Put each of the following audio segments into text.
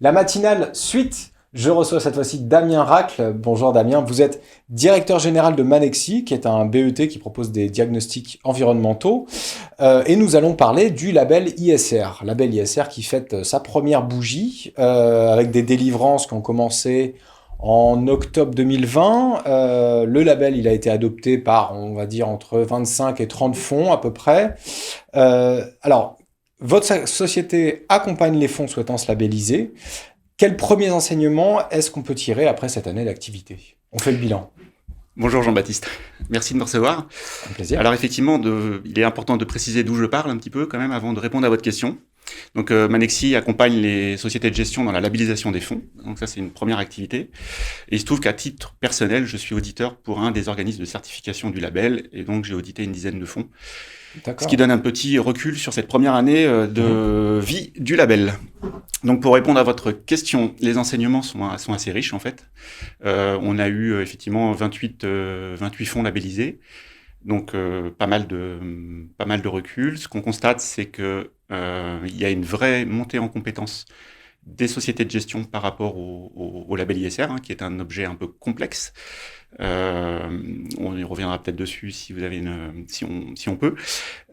La matinale suite, je reçois cette fois-ci Damien Racle. Bonjour Damien, vous êtes directeur général de Manexi, qui est un BET qui propose des diagnostics environnementaux. Et nous allons parler du label ISR. Label ISR qui fête sa première bougie, avec des délivrances qui ont commencé en octobre 2020. Le label, il a été adopté par, on va dire, entre 25 et 30 fonds à peu près. Alors, votre société accompagne les fonds souhaitant se labelliser. Quels premiers enseignements est-ce qu'on peut tirer après cette année d'activité? On fait le bilan. Bonjour Jean-Baptiste, merci de me recevoir. Un plaisir. Alors effectivement, il est important de préciser d'où je parle un petit peu quand même avant de répondre à votre question. Donc Manexi accompagne les sociétés de gestion dans la labellisation des fonds. Donc ça c'est une première activité. Et il se trouve qu'à titre personnel, je suis auditeur pour un des organismes de certification du label et donc j'ai audité une dizaine de fonds. D'accord. Ce qui donne un petit recul sur cette première année de vie du label. Donc pour répondre à votre question, les enseignements sont assez riches en fait. On a eu effectivement 28 fonds labellisés, donc pas mal de recul. Ce qu'on constate, c'est que il y a une vraie montée en compétences des sociétés de gestion par rapport au label ISR, qui est un objet un peu complexe. On y reviendra peut-être dessus si vous avez si on peut.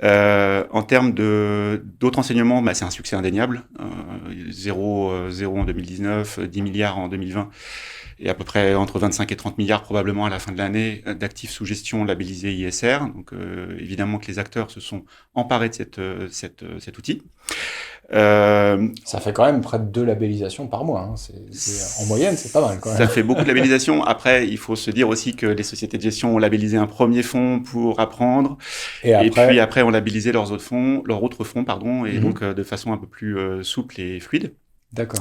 En termes d'autres enseignements, c'est un succès indéniable. 0 en 2019, 10 milliards en 2020 et à peu près entre 25 et 30 milliards probablement à la fin de l'année d'actifs sous gestion labellisés ISR. Donc évidemment que les acteurs se sont emparés de cet outil. Ça fait quand même près de 2 labellisations par mois. Hein. En moyenne, c'est pas mal quand même. Ça fait beaucoup de labellisation. Après, il faut se dire aussi que les sociétés de gestion ont labellisé un premier fonds pour apprendre. Et puis après, ont labellisé leurs autres fonds, et donc de façon un peu plus souple et fluide. D'accord.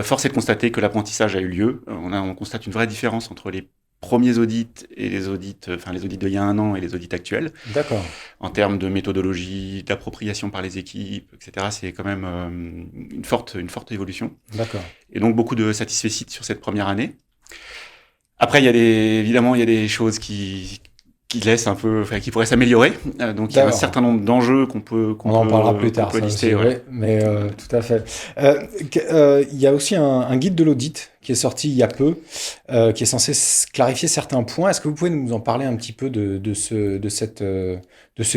Force est de constater que l'apprentissage a eu lieu. On constate une vraie différence entre les premiers audits et les audits d'il y a un an et les audits actuels. D'accord. En termes de méthodologie, d'appropriation par les équipes, etc., c'est quand même une forte évolution. D'accord. Et donc beaucoup de satisfecit sur cette première année. Après, évidemment, il y a des choses qui laissent un peu, qui pourraient s'améliorer. Donc il y a un certain nombre d'enjeux qu'on en parlera plus tard. Peut lister. Aussi, ouais. Mais tout à fait. Il y a aussi un guide de l'audit qui est sorti il y a peu, qui est censé clarifier certains points. Est-ce que vous pouvez nous en parler un petit peu de ce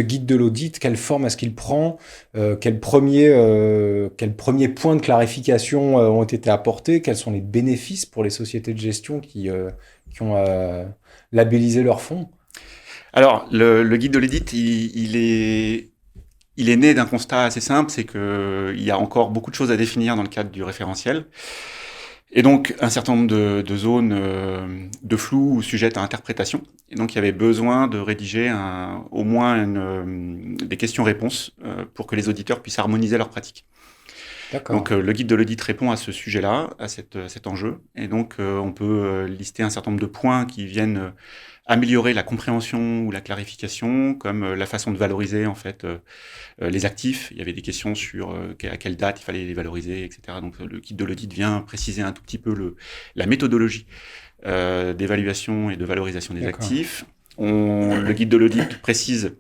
guide de l'audit? Quelle forme est-ce qu'il prend? Quels premiers points de clarification ont été apportés? Quels sont les bénéfices pour les sociétés de gestion qui ont labellisé leurs fonds? Alors, le guide de l'audit, il est né d'un constat assez simple, c'est qu'il y a encore beaucoup de choses à définir dans le cadre du référentiel. Et donc, un certain nombre de zones de flou ou sujettes à interprétation. Et donc, il y avait besoin de rédiger au moins des questions-réponses pour que les auditeurs puissent harmoniser leurs pratiques. D'accord. Donc, le guide de l'audit répond à ce sujet-là, à cet enjeu. Et donc, on peut lister un certain nombre de points qui viennent améliorer la compréhension ou la clarification, comme la façon de valoriser en fait les actifs. Il y avait des questions sur à quelle date il fallait les valoriser, etc. Donc le guide de l'audit vient préciser un tout petit peu la méthodologie d'évaluation et de valorisation des actifs. Le guide de l'audit précise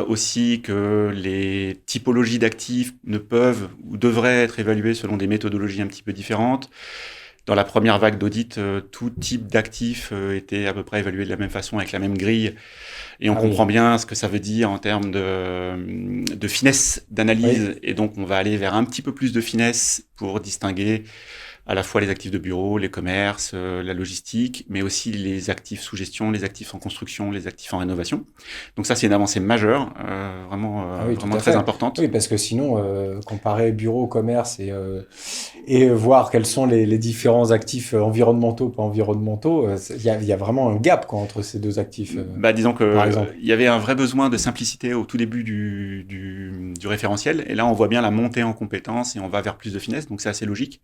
aussi que les typologies d'actifs ne peuvent ou devraient être évaluées selon des méthodologies un petit peu différentes. Dans la première vague d'audit, tout type d'actifs était à peu près évalué de la même façon, avec la même grille. Et on comprend bien ce que ça veut dire en termes de finesse d'analyse. Oui. Et donc, on va aller vers un petit peu plus de finesse pour distinguer à la fois les actifs de bureau, les commerces, la logistique, mais aussi les actifs sous gestion, les actifs en construction, les actifs en rénovation. Donc ça, c'est une avancée majeure, vraiment très importante. Oui, parce que sinon, comparer bureau, commerce et voir quels sont les différents actifs environnementaux, pas environnementaux, il y a vraiment un gap entre ces deux actifs. Disons que il y avait un vrai besoin de simplicité au tout début du référentiel, et là, on voit bien la montée en compétences et on va vers plus de finesse, donc c'est assez logique.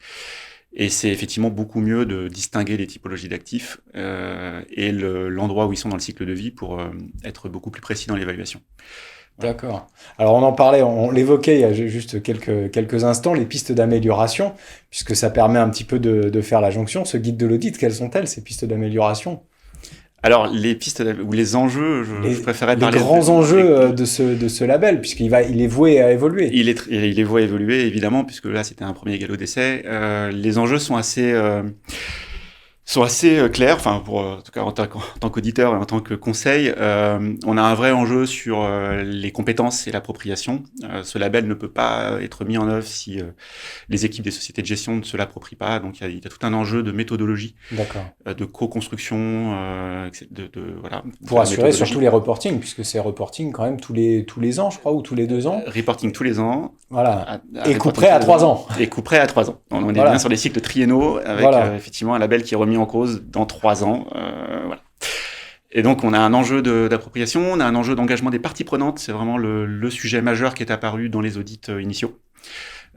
Et c'est effectivement beaucoup mieux de distinguer les typologies d'actifs et l'endroit où ils sont dans le cycle de vie pour être beaucoup plus précis dans l'évaluation. D'accord. Alors on en parlait, on l'évoquait il y a juste quelques instants, les pistes d'amélioration, puisque ça permet un petit peu de faire la jonction. Ce guide de l'audit, quelles sont-elles, ces pistes d'amélioration ? Alors, les pistes ou les enjeux, je préférais les parler grands enjeux de ce label, il est voué à évoluer. Il est voué à évoluer, évidemment, puisque là, c'était un premier galop d'essai. Les enjeux sont assez clairs, enfin en tout cas en tant qu'auditeur et en tant que conseil, on a un vrai enjeu sur les compétences et l'appropriation. Ce label ne peut pas être mis en œuvre si les équipes des sociétés de gestion ne se l'approprient pas. Donc il y a tout un enjeu de méthodologie, de co-construction, voilà. Pour assurer surtout les reportings, puisque c'est reporting quand même tous les ans, je crois, ou tous les 2 ans. Reporting tous les ans. Voilà. Et coup près à 3 ans. Et coup près à 3 ans. On est bien sur des cycles triennaux avec effectivement un label qui est remis en cause dans 3 ans. Voilà. Et donc, on a un enjeu d'appropriation, on a un enjeu d'engagement des parties prenantes. C'est vraiment le sujet majeur qui est apparu dans les audits initiaux.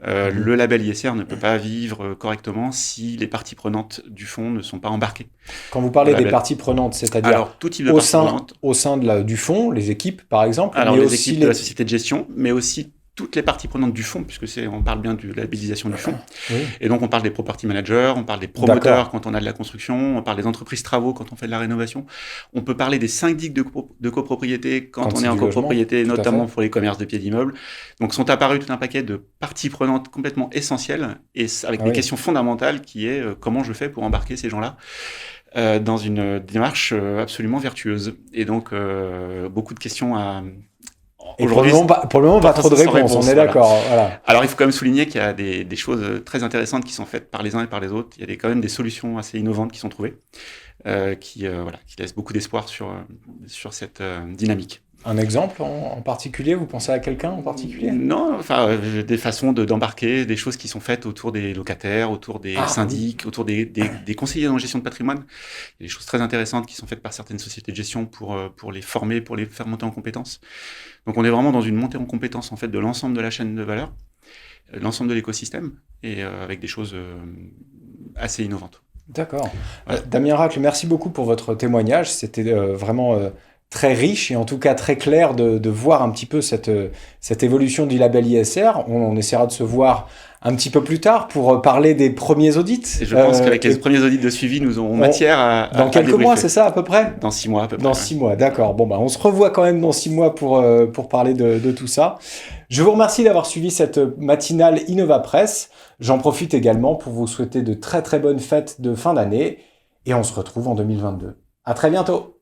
Le label ISR ne peut pas vivre correctement si les parties prenantes du fonds ne sont pas embarquées. Quand vous parlez des parties prenantes, c'est-à-dire tout type de parties prenantes, au sein du fonds, les équipes par exemple, alors les équipes de la société de gestion, mais aussi toutes les parties prenantes du fonds, puisque on parle bien de la labellisation du fonds. Oui. Et donc, on parle des property managers, on parle des promoteurs quand on a de la construction, on parle des entreprises travaux quand on fait de la rénovation. On peut parler des syndics de copropriété quand on est en copropriété, notamment pour les commerces de pieds d'immeubles. Donc, sont apparus tout un paquet de parties prenantes complètement essentielles et avec des questions fondamentales qui est comment je fais pour embarquer ces gens-là dans une démarche absolument vertueuse. Et donc, beaucoup de questions à... Et pour le moment, pas trop de réponses, on est d'accord. Voilà. Alors, il faut quand même souligner qu'il y a des choses très intéressantes qui sont faites par les uns et par les autres. Il y a quand même des solutions assez innovantes qui sont trouvées, qui laissent beaucoup d'espoir sur cette dynamique. Un exemple en particulier? Vous pensez à quelqu'un en particulier? Non, enfin, des façons d'embarquer, des choses qui sont faites autour des locataires, autour des syndics, autour des conseillers en gestion de patrimoine. Il y a des choses très intéressantes qui sont faites par certaines sociétés de gestion pour les former, pour les faire monter en compétences. Donc, on est vraiment dans une montée en compétences en fait de l'ensemble de la chaîne de valeur, l'ensemble de l'écosystème, et avec des choses assez innovantes. D'accord. Damien Racle, merci beaucoup pour votre témoignage. C'était vraiment très riche et en tout cas très clair de voir un petit peu cette évolution du label ISR. On essaiera de se voir un petit peu plus tard pour parler des premiers audits. Et je pense qu'avec les premiers audits de suivi, nous aurons matière à dans quelques mois, c'est ça à peu près? Dans 6 mois à peu près. Dans 6 mois, d'accord. Bon, on se revoit quand même dans 6 mois pour parler de tout ça. Je vous remercie d'avoir suivi cette matinale Innova Press. J'en profite également pour vous souhaiter de très très bonnes fêtes de fin d'année et on se retrouve en 2022. À très bientôt.